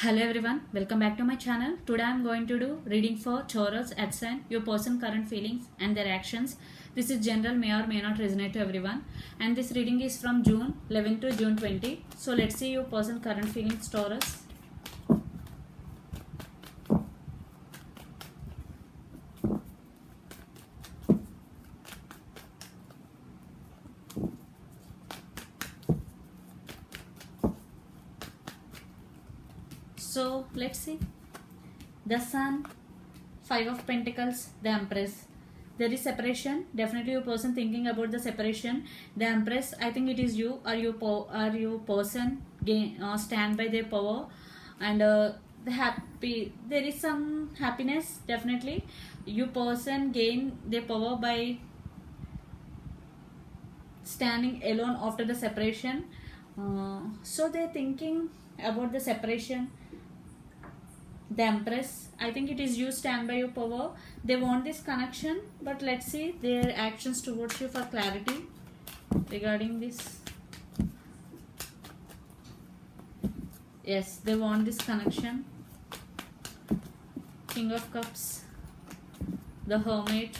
Hello everyone, welcome back to my channel. Today I am going to do reading for Taurus at sign, your person current feelings and their actions. This is general, may or may not resonate to everyone, and this reading is from June 11 to June 20. So let's see your person current feelings, Taurus. So let's see. The Sun, Five of Pentacles, the Empress. There is separation. Definitely your person thinking about the separation. The Empress, I think it is you or your person stand by their power, and the happy. There is some happiness. Definitely, your person gain their power by standing alone after the separation. So they're thinking about the separation. The Empress, I think it is you stand by your power. They want this connection, but let's see their actions towards you for clarity regarding this. Yes, they want this connection. King of Cups, the Hermit,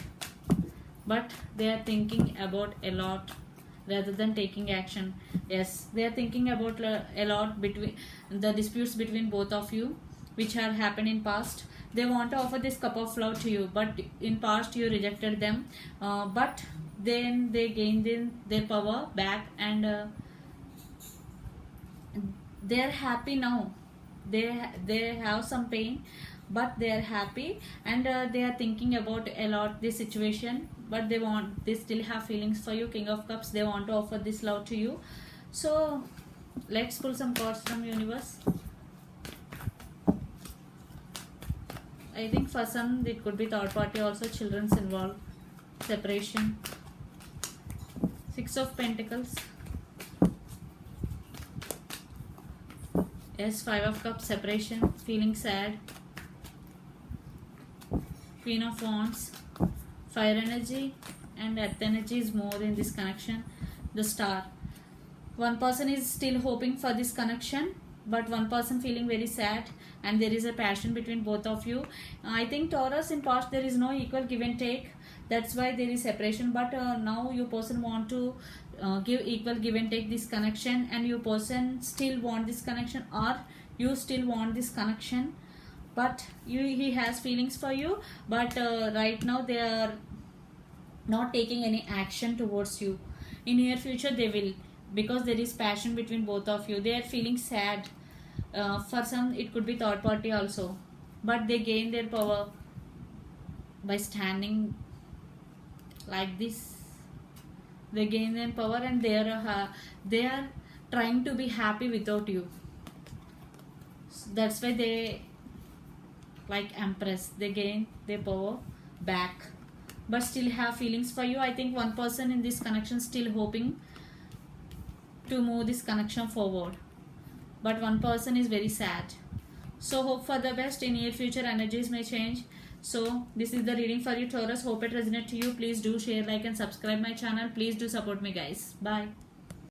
but they are thinking about a lot rather than taking action. Yes, they are thinking about a lot between the disputes between both of you, which had happened in past. They want to offer this cup of love to you, but in past you rejected them, but then they gained their power back, and they are happy now. They have some pain, but they are happy, and they are thinking about a lot this situation, but they still have feelings for you. King of Cups, they want to offer this love to you. So let's pull some cards from universe. I think for some it could be third party also, children's involved, separation. Six of Pentacles. Yes, Five of Cups, separation, feeling sad. Queen of Wands, fire energy and earth energy is more in this connection. The Star. One person is still hoping for this connection, but one person feeling very sad, and there is a passion between both of you. I think Taurus, in past there is no equal give and take, that's why there is separation, but now your person want to give equal give and take this connection, and your person still want this connection, or you still want this connection, but he has feelings for you, but right now they are not taking any action towards you. In near future they will, because there is passion between both of you. They are feeling sad. For some it could be third party also, but they gain their power by standing like this. They gain their power, and they are trying to be happy without you. So that's why they like Empress, they gain their power back, but still have feelings for you. I think one person in this connection still hoping to move this connection forward, but one person is very sad. So hope for the best. In near future energies may change. So this is the reading for you, Taurus. Hope it resonates to you. Please do share, like and subscribe my channel. Please do support me, guys. Bye.